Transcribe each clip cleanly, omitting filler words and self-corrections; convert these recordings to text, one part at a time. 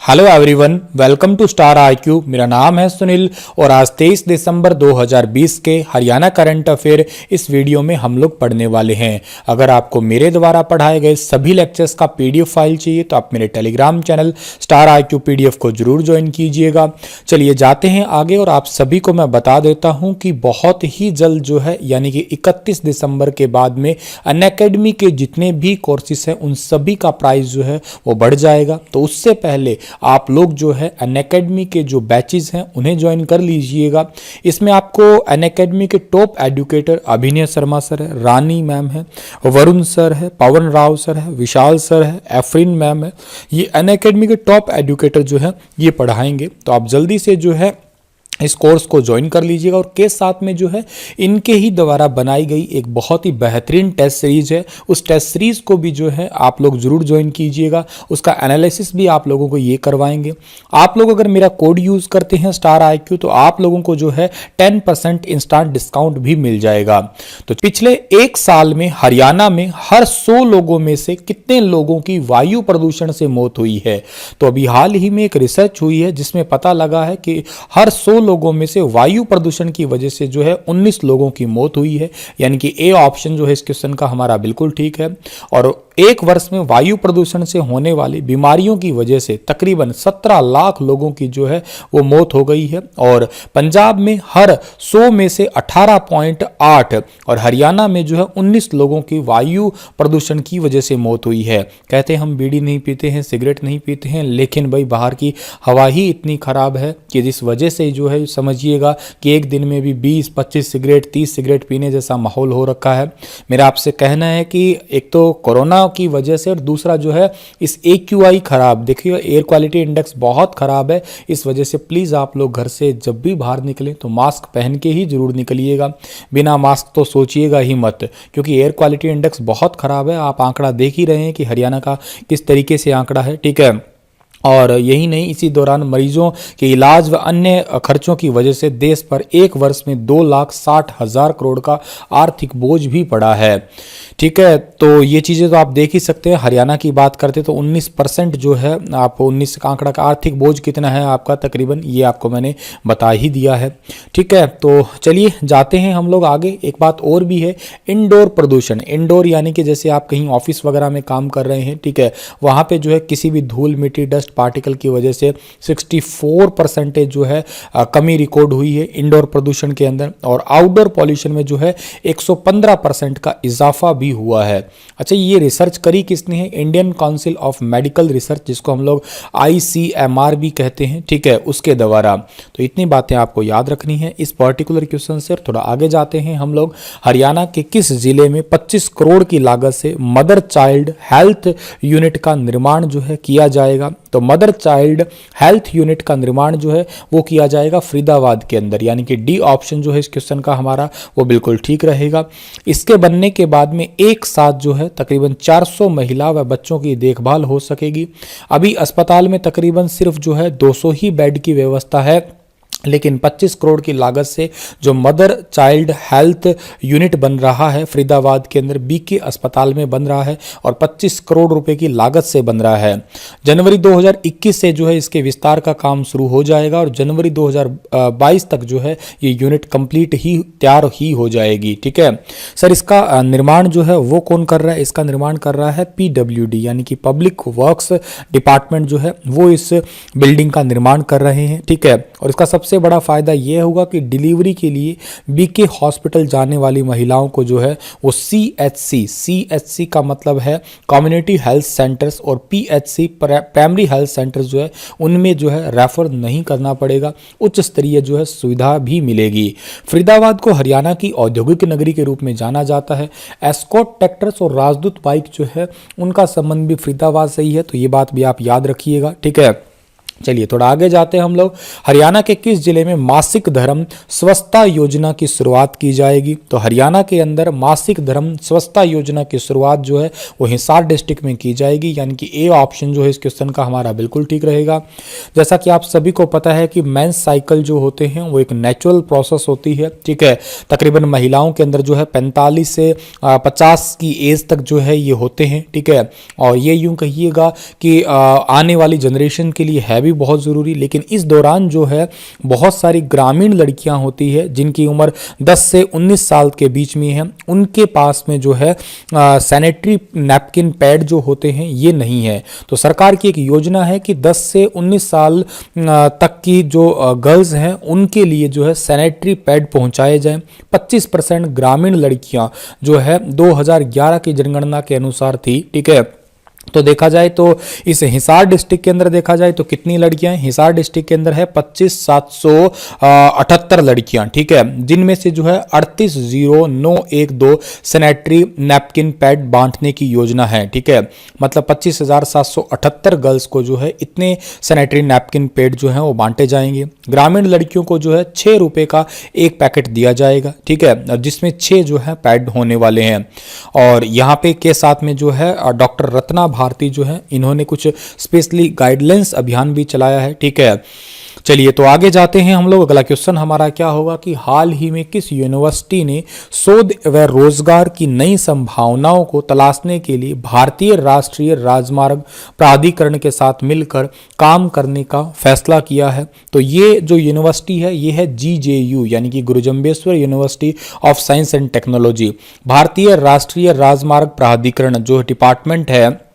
Hello everyone, welcome to star IQ. मेरा नाम है सुनील और आज 23 दिसंबर 2020 के हरियाणा करंट अफेयर इस वीडियो में हम लोग पढ़ने वाले हैं। अगर आपको मेरे द्वारा पढ़ाए गए सभी लेक्चर्स का पीडीएफ फाइल चाहिए तो आप मेरे Telegram channel star IQ PDF को जरूर ज्वाइन कीजिएगा। चलिए जाते हैं आगे और आप सभी को मैं बता देता हूं कि बहुत ही जल्द जो है यानी कि 31 दिसंबर के बाद में अनअकैडमी के जितने भी कोर्सेस हैं उन सभी का प्राइस जो है वो बढ़ जाएगा। तो उससे पहले आप लोग जो है अनअकैडमी के जो बैचेस हैं उन्हें ज्वाइन कर लीजिएगा। इसमें आपको अनअकैडमी के टॉप एजुकेटर अभिनय शर्मा सर है, रानी मैम है, वरुण सर है, पवन राव सर है, विशाल सर है, एफरीन मैम है। ये अनअकैडमी के टॉप एजुकेटर जो है ये पढ़ाएंगे। तो आप जल्दी से जो है इस कोर्स को ज्वाइन कर लीजिएगा। और के साथ में जो है इनके ही द्वारा बनाई गई एक बहुत ही बेहतरीन टेस्ट सीरीज है, उस टेस्ट सीरीज को भी जो है आप लोग जरूर ज्वाइन कीजिएगा। उसका एनालिसिस भी आप लोगों को ये करवाएंगे। आप लोग अगर मेरा कोड यूज करते हैं स्टार आईक्यू तो आप लोगों को जो है 10% इंस्टेंट डिस्काउंट भी मिल जाएगा। तो पिछले एक साल में हरियाणा में हर 100 लोगों में से कितने लोगों की वायु प्रदूषण से मौत हुई है? तो अभी हाल ही में एक रिसर्च हुई है जिसमें पता लगा है कि हर 100 लोगों में से वायु प्रदूषण की वजह से जो है 19 लोगों की मौत हुई है। यानी कि ए ऑप्शन जो है इस क्वेश्चन का हमारा बिल्कुल ठीक है। और एक वर्ष में वायु प्रदूषण से होने वाली बीमारियों की वजह से तकरीबन 17 लाख लोगों की जो है वो मौत हो गई है। और पंजाब में हर 100 में से 18.8 और हरियाणा में जो है 19 लोगों की वायु प्रदूषण की वजह से मौत हुई है। कहते हैं हम बीड़ी नहीं पीते हैं, सिगरेट नहीं पीते हैं, लेकिन भाई बाहर की हवा ही इतनी खराब है कि जिस वजह से जो है समझिएगा कि एक दिन में भी 20-25 सिगरेट 30 सिगरेट पीने जैसा माहौल हो रखा है। मेरा आपसे कहना है कि एक तो कोरोना की वजह से और दूसरा जो है इस AQI खराब, देखिए एयर क्वालिटी इंडेक्स बहुत खराब है। इस वजह से प्लीज आप लोग घर से जब भी बाहर निकलें तो मास्क पहन के ही जरूर निकलिएगा। बिना मास्क तो सोचिएगा ही मत, क्योंकि एयर क्वालिटी इंडेक्स बहुत खराब है। आप आंकड़ा देख ही रहे हैं कि हरियाणा का किस तरीके से आंकड़ा है, ठीक है। और यही नहीं, इसी दौरान मरीजों के इलाज व अन्य खर्चों की वजह से देश पर एक वर्ष में 2,60,000 करोड़ का आर्थिक बोझ भी पड़ा है, ठीक है। तो ये चीज़ें तो आप देख ही सकते हैं। हरियाणा की बात करते तो 19% जो है, आप 19 का आंकड़ा का आर्थिक बोझ कितना है आपका तकरीबन, ये आपको मैंने बता ही दिया है, ठीक है। तो चलिए जाते हैं हम लोग आगे। एक बात और भी है, इंडोर प्रदूषण। इंडोर यानी कि जैसे आप कहीं ऑफिस वगैरह में काम कर रहे हैं, ठीक है, वहाँ पे जो है किसी भी धूल मिट्टी डस्ट पार्टिकल की वजह से 64% जो है कमी रिकॉर्ड हुई है इंडोर प्रदूषण के अंदर। और आउटडोर पॉल्यूशन में जो है 115% का इजाफा भी हुआ है। अच्छा, ये रिसर्च करी किसने है? Indian council of medical research, जिसको हम लोग ICMR भी कहते हैं, ठीक है, उसके द्वारा। तो इतनी बातें आपको याद रखनी है इस पर्टिकुलर क्वेश्चन से। थोड़ा आगे जाते हैं हम लोग। हरियाणा के किस जिले में 25 करोड़ की लागत से मदर चाइल्ड हेल्थ यूनिट का निर्माण जो है किया जाएगा? तो मदर चाइल्ड हेल्थ यूनिट का निर्माण जो है वो किया जाएगा फरीदाबाद के अंदर, यानी कि डी ऑप्शन जो है इस क्वेश्चन का हमारा वो बिल्कुल ठीक रहेगा। इसके बनने के बाद में एक साथ जो है तकरीबन 400 महिला व बच्चों की देखभाल हो सकेगी। अभी अस्पताल में तकरीबन सिर्फ जो है 200 ही बेड की व्यवस्था है, लेकिन 25 करोड़ की लागत से जो मदर चाइल्ड हेल्थ यूनिट बन रहा है फरीदाबाद के अंदर BK अस्पताल में बन रहा है और 25 करोड़ रुपए की लागत से बन रहा है। जनवरी 2021 से जो है इसके विस्तार का काम शुरू हो जाएगा और जनवरी 2022 तक जो है ये यूनिट कंप्लीट ही तैयार ही हो जाएगी, ठीक है। सर इसका निर्माण जो है वो कौन कर रहा है? इसका निर्माण कर रहा है PWD यानी कि पब्लिक वर्क्स डिपार्टमेंट जो है वो इस बिल्डिंग का निर्माण कर रहे हैं, ठीक है। और इसका सबसे बड़ा फायदा यह होगा कि डिलीवरी के लिए BK हॉस्पिटल जाने वाली महिलाओं को जो है वो CHC का मतलब है कम्युनिटी हेल्थ सेंटर्स और PHC प्राइमरी हेल्थ सेंटर्स जो है उनमें जो है रेफर नहीं करना पड़ेगा। उच्च स्तरीय जो है सुविधा भी मिलेगी। फरीदाबाद को हरियाणा की औद्योगिक नगरी के रूप में जाना जाता है। एस्कॉर्ट ट्रैक्टर्स और राजदूत बाइक जो है उनका संबंध भी फरीदाबाद से ही है, तो ये बात भी आप याद रखिएगा, ठीक है। चलिए थोड़ा आगे जाते हैं हम लोग। हरियाणा के किस जिले में मासिक धर्म स्वच्छता योजना की शुरुआत की जाएगी? तो हरियाणा के अंदर मासिक धर्म स्वच्छता योजना की शुरुआत जो है वो हिसार डिस्ट्रिक्ट में की जाएगी, यानी कि ए ऑप्शन जो है इस क्वेश्चन का हमारा बिल्कुल ठीक रहेगा। जैसा कि आप सभी को पता है कि मेंस साइकिल जो होते हैं वो एक नेचुरल प्रोसेस होती है, ठीक है। तकरीबन महिलाओं के अंदर जो है 45 से 50 की एज तक जो है ये होते हैं, ठीक है। और ये यूं कहिएगा कि आने वाली जनरेशन के लिए है भी बहुत ज़रूरी, लेकिन इस दौरान जो है बहुत सारी ग्रामीण लड़कियां होती है जिनकी उम्र 10 से 19 साल के बीच में है, उनके पास में जो है सैनिटरी नैपकिन पैड जो होते हैं ये नहीं है। तो सरकार की एक योजना है कि 10 से 19 साल तक की जो गर्ल्स हैं उनके लिए जो है सैनिटरी पैड पहुंचाए जाएं। 25% ग्रामीण लड़कियां जो है 2011 की जनगणना के अनुसार थी, ठीक है। तो देखा जाए तो इस हिसार डिस्ट्रिक्ट के अंदर देखा जाए तो कितनी लड़कियां हैं? हिसार डिस्ट्रिक्ट के अंदर है 25,778 लड़कियां, ठीक है, जिनमें से जो है 38,912 सैनिटरी नैपकिन पैड बांटने की योजना है, ठीक है। मतलब 25,778 गर्ल्स को जो है इतने सैनिटरी नैपकिन पैड जो है वो बांटे जाएंगे। ग्रामीण लड़कियों को जो है 6 रुपए का एक पैकेट दिया जाएगा, ठीक है, जिसमें 6 जो है पैड होने वाले हैं। और यहाँ पे के साथ में जो है डॉक्टर रत्ना भारती जो है इन्होंने कुछ स्पेशली गाइडलाइंस अभियान भी चलाया है, ठीक है। चलिए तो आगे जाते हैं हम लोग। अगला क्वेश्चन हमारा क्या होगा कि हाल ही में किस यूनिवर्सिटी ने शोध व रोजगार की नई संभावनाओं को तलाशने के लिए भारतीय राष्ट्रीय राजमार्ग प्राधिकरण के साथ मिलकर काम करने का फैसला किया है? तो ये जो यूनिवर्सिटी है ये है GJU, यानी कि गुरु Jambheshwar university of science and technology. भारतीय राष्ट्रीय राजमार्ग प्राधिकरण जो डिपार्टमेंट है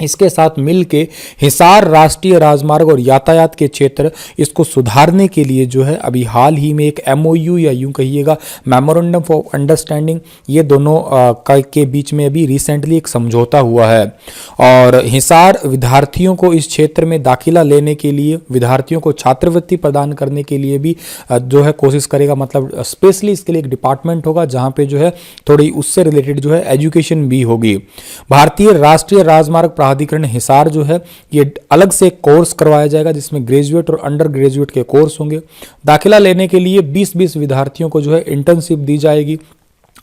इसके साथ मिलके हिसार राष्ट्रीय राजमार्ग और यातायात के क्षेत्र इसको सुधारने के लिए जो है अभी हाल ही में एक MOU या यूं कहिएगा मेमोरेंडम ऑफ अंडरस्टैंडिंग ये दोनों के बीच में अभी रिसेंटली एक समझौता हुआ है। और हिसार विद्यार्थियों को इस क्षेत्र में दाखिला लेने के लिए, विद्यार्थियों को छात्रवृत्ति प्रदान करने के लिए भी जो है कोशिश करेगा। मतलब स्पेशली इसके लिए एक डिपार्टमेंट होगा जहाँ पे जो है थोड़ी उससे रिलेटेड जो है एजुकेशन भी होगी। भारतीय राष्ट्रीय राजमार्ग प्राधिकरण हिसार जो है ये अलग से कोर्स करवाया जाएगा जिसमें ग्रेजुएट और अंडर ग्रेजुएट के कोर्स होंगे। दाखिला लेने के लिए 20-20 विद्यार्थियों को जो है इंटर्नशिप दी जाएगी।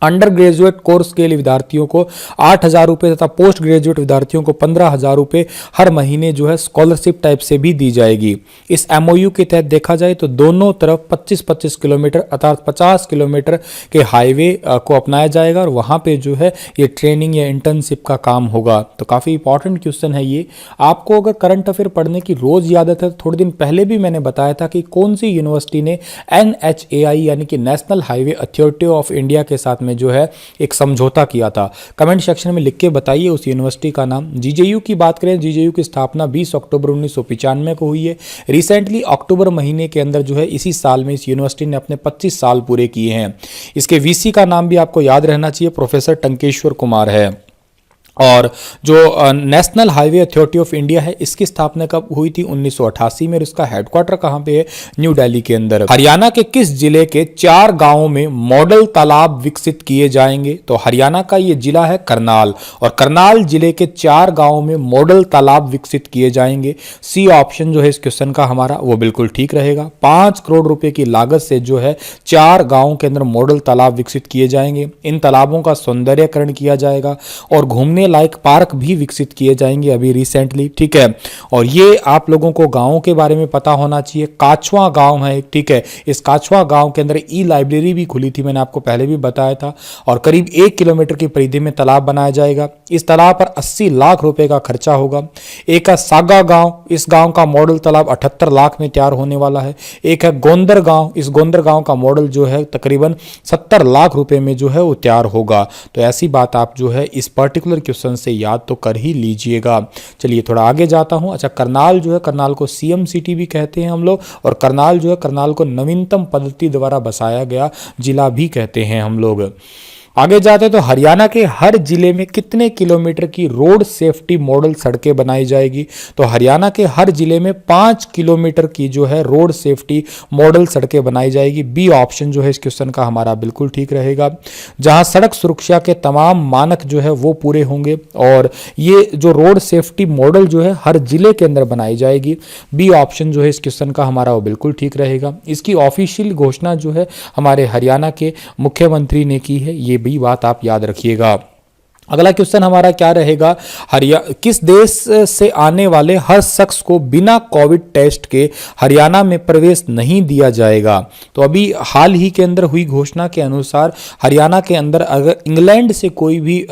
अंडर ग्रेजुएट कोर्स के लिए विद्यार्थियों को 8,000 रुपये तथा पोस्ट ग्रेजुएट विद्यार्थियों को 15,000 रुपये हर महीने जो है स्कॉलरशिप टाइप से भी दी जाएगी। इस MOU के तहत देखा जाए तो दोनों तरफ 25-25 किलोमीटर अर्थात 50 किलोमीटर के हाईवे को अपनाया जाएगा और वहाँ पे जो है ये ट्रेनिंग या इंटर्नशिप का काम होगा। तो काफ़ी इंपॉर्टेंट क्वेश्चन है ये। आपको अगर करंट अफेयर पढ़ने की रोज़ याद है तो थोड़े दिन पहले भी मैंने बताया था कि कौन सी यूनिवर्सिटी ने NHAI यानी कि national highway authority of India के साथ में जो है एक समझौता किया था। कमेंट सेक्शन में लिख के बताइए उस यूनिवर्सिटी का नाम। GJU की बात करें, GJU की स्थापना 20 अक्टूबर 1995 को हुई है। रिसेंटली अक्टूबर महीने के अंदर जो है इसी साल में इस यूनिवर्सिटी ने अपने 25 साल पूरे किए हैं। इसके VC का नाम भी आपको याद रहना चाहिए, प्रोफेसर टंकेश्वर कुमार है। और जो national highway authority of India है इसकी स्थापना कब हुई थी? 1988 में। और इसका हेडक्वार्टर कहाँ पे है? न्यू दिल्ली के अंदर। हरियाणा के किस जिले के 4 गांवों में मॉडल तालाब विकसित किए जाएंगे? तो हरियाणा का ये जिला है करनाल, और करनाल जिले के 4 गांवों में मॉडल तालाब विकसित किए जाएंगे। C ऑप्शन जो है इस क्वेश्चन का हमारा वो बिल्कुल ठीक रहेगा। 5 करोड़ रुपए की लागत से जो है 4 गांवों के अंदर मॉडल तालाब विकसित किए जाएंगे। इन तालाबों का सौंदर्यकरण किया जाएगा और घूमने लायक पार्क भी विकसित किए जाएंगे अभी रिसेंटली, ठीक है। और ये आप लोगों को गांवों के बारे में पता होना चाहिए। काछवा गांव है, ठीक है। इस काछवा गांव के अंदर लाइब्रेरी भी खुली थी, मैंने आपको पहले भी बताया था। और करीब 1 किलोमीटर की परिधि में तालाब बनाया जाएगा। इस तालाब पर 80 लाख रुपए का खर्चा होगा। एक है सागा गांव, इस गांव का मॉडल तालाब 78 लाख में तैयार होने वाला है। एक है गोंदर गांव, इस गोंदर गांव का मॉडल जो है तकरीबन 70 लाख रुपए में जो है वो तैयार होगा। तो ऐसी बात आप जो है इस पर्टिकुलर क्वेश्चन से याद तो कर ही लीजिएगा। चलिए थोड़ा आगे जाता हूं। अच्छा, करनाल जो है, करनाल को CM सिटी भी कहते हैं हम लोग, और करनाल जो है, करनाल को नवीनतम पद्धति द्वारा बसाया गया जिला भी कहते हैं हम लोग। आगे जाते तो हरियाणा के हर जिले में कितने किलोमीटर की रोड सेफ्टी मॉडल सड़कें बनाई जाएगी? तो हरियाणा के हर जिले में 5 किलोमीटर की जो है रोड सेफ्टी मॉडल सड़कें बनाई जाएगी। बी ऑप्शन जो है इस क्वेश्चन का हमारा बिल्कुल ठीक रहेगा। जहां सड़क सुरक्षा के तमाम मानक जो है वो पूरे होंगे और ये जो रोड सेफ्टी मॉडल जो है हर जिले के अंदर बनाई जाएगी। बी ऑप्शन जो है इस क्वेश्चन का हमारा वो बिल्कुल ठीक रहेगा। इसकी ऑफिशियल घोषणा जो है हमारे हरियाणा के मुख्यमंत्री ने की है, ये भी बात आप याद रखिएगा। अगला क्वेश्चन हमारा क्या रहेगा? किस देश से आने वाले हर शख्स को बिना कोविड टेस्ट के हरियाणा में प्रवेश नहीं दिया जाएगा? तो अभी हाल ही के अंदर हुई घोषणा के अनुसार हरियाणा के अंदर अगर इंग्लैंड से कोई भी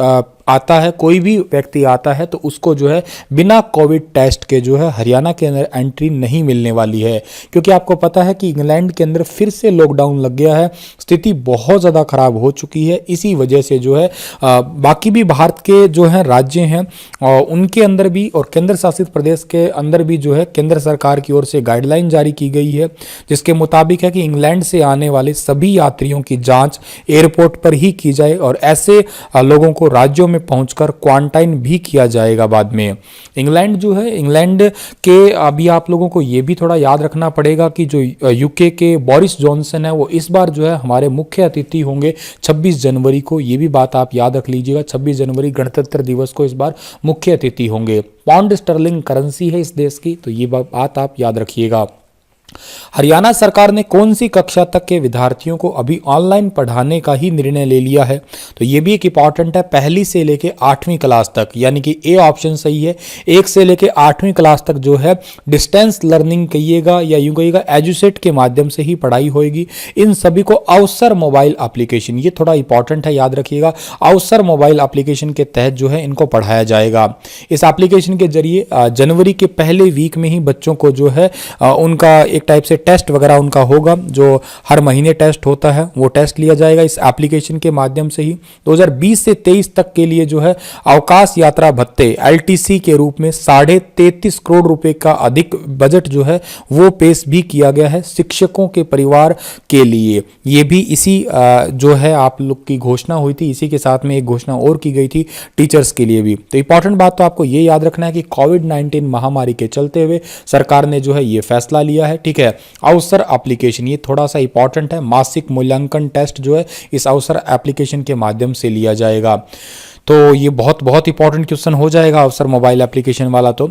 आता है, कोई भी व्यक्ति आता है तो उसको जो है बिना कोविड टेस्ट के जो है हरियाणा के अंदर एंट्री नहीं मिलने वाली है, क्योंकि आपको पता है कि इंग्लैंड के अंदर फिर से लॉकडाउन लग गया है, स्थिति बहुत ज़्यादा खराब हो चुकी है। इसी वजह से जो है बाकी भी भारत के जो है राज्य हैं और उनके अंदर भी और केंद्र शासित प्रदेश के अंदर भी जो है केंद्र सरकार की ओर से गाइडलाइन जारी की गई है, जिसके मुताबिक है कि इंग्लैंड से आने वाले सभी यात्रियों की जाँच एयरपोर्ट पर ही की जाए और ऐसे लोगों को राज्यों में पहुंचकर क्वारंटाइन भी किया जाएगा बाद में। इंग्लैंड जो है, इंग्लैंड के अभी आप लोगों को ये भी थोड़ा याद रखना पड़ेगा कि जो यूके के बोरिस जॉनसन है वो इस बार जो है हमारे मुख्य अतिथि होंगे 26 जनवरी को। ये भी बात आप याद रख लीजिएगा, 26 जनवरी गणतंत्र दिवस को इस बार मुख्य अतिथि होंगे। पाउंड स्टर्लिंग करेंसी है इस देश की, तो ये बात आप याद रखिएगा। हरियाणा सरकार ने कौन सी कक्षा तक के विद्यार्थियों को अभी ऑनलाइन पढ़ाने का ही निर्णय ले लिया है? तो ये भी एक इंपॉर्टेंट है, पहली से लेके 8वीं क्लास तक, यानी कि ए ऑप्शन सही है। 1 से लेके 8वीं क्लास तक जो है डिस्टेंस लर्निंग कहिएगा या यूं कहिएगा एजुसेट के माध्यम से ही पढ़ाई होगी। इन सभी को अवसर मोबाइल एप्लीकेशन, ये थोड़ा इंपॉर्टेंट है, याद रखिएगा, अवसर मोबाइल एप्लीकेशन के तहत जो है इनको पढ़ाया जाएगा। इस एप्लीकेशन के जरिए जनवरी के पहले वीक में ही बच्चों को जो है उनका एक टाइप से टेस्ट वगैरह उनका होगा, जो हर महीने टेस्ट होता है वो टेस्ट लिया जाएगा इस एप्लीकेशन के माध्यम से ही। 2020 से 23 तक के लिए जो है अवकाश यात्रा भत्ते एलटीसी के रूप में 33.5 करोड़ रुपए का अधिक बजट जो है वो पेश भी किया गया है शिक्षकों के परिवार के लिए। ये भी इसी जो है आप लोग की घोषणा हुई थी, इसी के साथ में एक घोषणा और की गई थी टीचर्स के लिए भी। तो इंपॉर्टेंट बात तो आपको ये याद रखना है कि कोविड-19 महामारी के चलते हुए सरकार ने जो है ये फैसला लिया है, ठीक है। अवसर एप्लीकेशन ये थोड़ा सा इंपॉर्टेंट है, मासिक मूल्यांकन टेस्ट जो है इस अवसर एप्लीकेशन के माध्यम से लिया जाएगा। तो ये बहुत बहुत इंपॉर्टेंट क्वेश्चन हो जाएगा अवसर मोबाइल एप्लीकेशन वाला। तो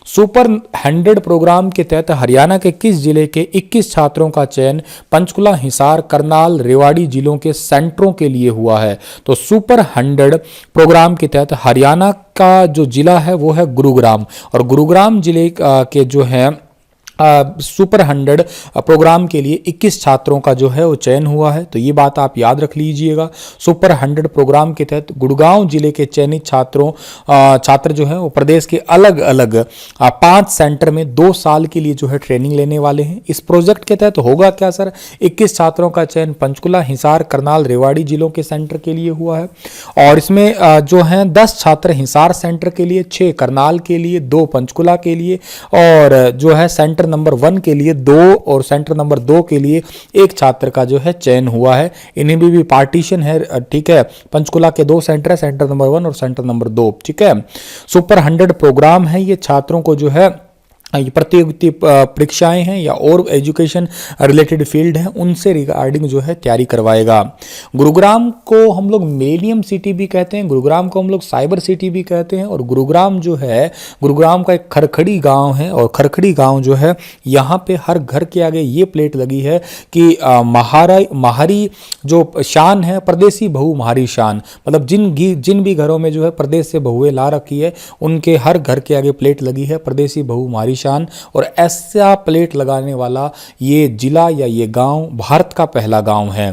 सुपर 100 प्रोग्राम के तहत हरियाणा के किस जिले के 21 छात्रों का चयन पंचकुला, हिसार, करनाल, रेवाड़ी जिलों के सेंटरों के लिए हुआ है? तो सुपर 100 प्रोग्राम के तहत हरियाणा का जो जिला है वो है गुरुग्राम, और गुरुग्राम जिले के जो है सुपर 100 प्रोग्राम के लिए 21 छात्रों का जो है वो चयन हुआ है। तो ये बात आप याद रख लीजिएगा। सुपर 100 प्रोग्राम के तहत गुड़गांव जिले के चयनित छात्र जो है वो प्रदेश के अलग अलग 5 सेंटर में 2 साल के लिए जो है ट्रेनिंग लेने वाले हैं। इस प्रोजेक्ट के तहत होगा क्या सर? 21 छात्रों का चयन पंचकुला, हिसार, करनाल, रेवाड़ी जिलों के सेंटर के लिए हुआ है, और इसमें जो है 10 छात्र हिसार सेंटर के लिए, 6 करनाल के लिए, 2 पंचकुला के लिए, और जो है सेंटर नंबर 1 के लिए 2 और सेंटर नंबर 2 के लिए 1 छात्र का जो है चयन हुआ है। इन्हें भी पार्टीशन है, ठीक है। पंचकुला के 2 सेंटर है, सेंटर नंबर 1 और सेंटर नंबर 2, ठीक है। सुपर 100 प्रोग्राम है, ये छात्रों को जो है प्रतियोगिता परीक्षाएं हैं या और एजुकेशन रिलेटेड फील्ड है उनसे रिगार्डिंग जो है तैयारी करवाएगा। गुरुग्राम को हम लोग मिलेनियम सिटी भी कहते हैं, गुरुग्राम को हम लोग साइबर सिटी भी कहते हैं, और गुरुग्राम जो है, गुरुग्राम का एक खरखड़ी गांव है, और खरखड़ी गांव जो है यहाँ पे हर घर के आगे ये प्लेट लगी है कि महारी जो शान है, परदेसी बहू महारी शान, मतलब जिन भी घरों में जो है प्रदेश से बहुएं ला रखी है उनके हर घर के आगे प्लेट लगी है परदेसी बहू महारी शान। और ऐसा प्लेट लगाने वाला ये जिला या ये गांव भारत का पहला गांव है।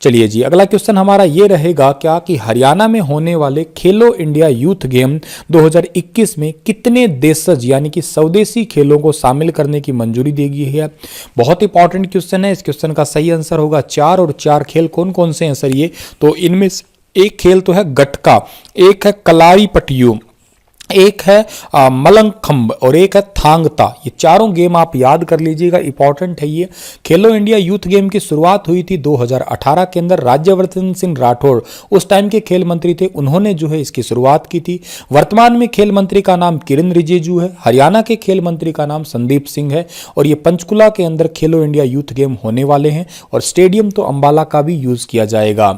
चलिए जी, अगला क्वेश्चन हमारा ये रहेगा क्या कि हरियाणा में होने वाले खेलो इंडिया यूथ गेम 2021 में कितने देशज यानी कि स्वदेशी खेलों को शामिल करने की मंजूरी दी गई है? बहुत इंपॉर्टेंट क्वेश्चन है। इस क्वेश्चन का सही आंसर होगा 4, और 4 खेल कौन कौन से हैं सर? ये तो इनमें एक खेल तो है गटका, एक है कलारी पटियो, एक है मलंगखंब और एक है थांगता। ये चारों गेम आप याद कर लीजिएगा, इंपॉर्टेंट है ये। खेलो इंडिया यूथ गेम की शुरुआत हुई थी 2018 के अंदर। राज्यवर्धन सिंह राठौड़ उस टाइम के खेल मंत्री थे, उन्होंने जो है इसकी शुरुआत की थी। वर्तमान में खेल मंत्री का नाम किरण रिजिजू है, हरियाणा के खेल मंत्री का नाम संदीप सिंह है और ये पंचकुला के अंदर खेलो इंडिया यूथ गेम होने वाले हैं और स्टेडियम तो अंबाला का भी यूज किया जाएगा।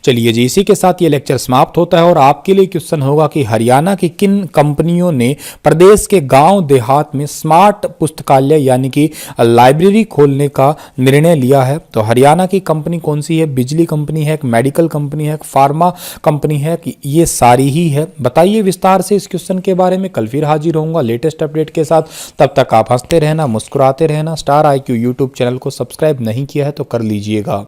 चलिए जी, इसी के साथ ये लेक्चर समाप्त होता है और आपके लिए क्वेश्चन होगा कि हरियाणा की किन कंपनियों ने प्रदेश के गांव देहात में स्मार्ट पुस्तकालय यानी कि लाइब्रेरी खोलने का निर्णय लिया है। तो हरियाणा की कंपनी कौन सी है? बिजली कंपनी है, एक मेडिकल कंपनी है, एक फार्मा कंपनी है, कि ये सारी ही है? बताइए विस्तार से इस क्वेश्चन के बारे में। कल फिर हाजिर होऊंगा लेटेस्ट अपडेट के साथ। तब तक आप हंसते रहना, मुस्कुराते रहना। स्टार IQ यूट्यूब चैनल को सब्सक्राइब नहीं किया है तो कर लीजिएगा।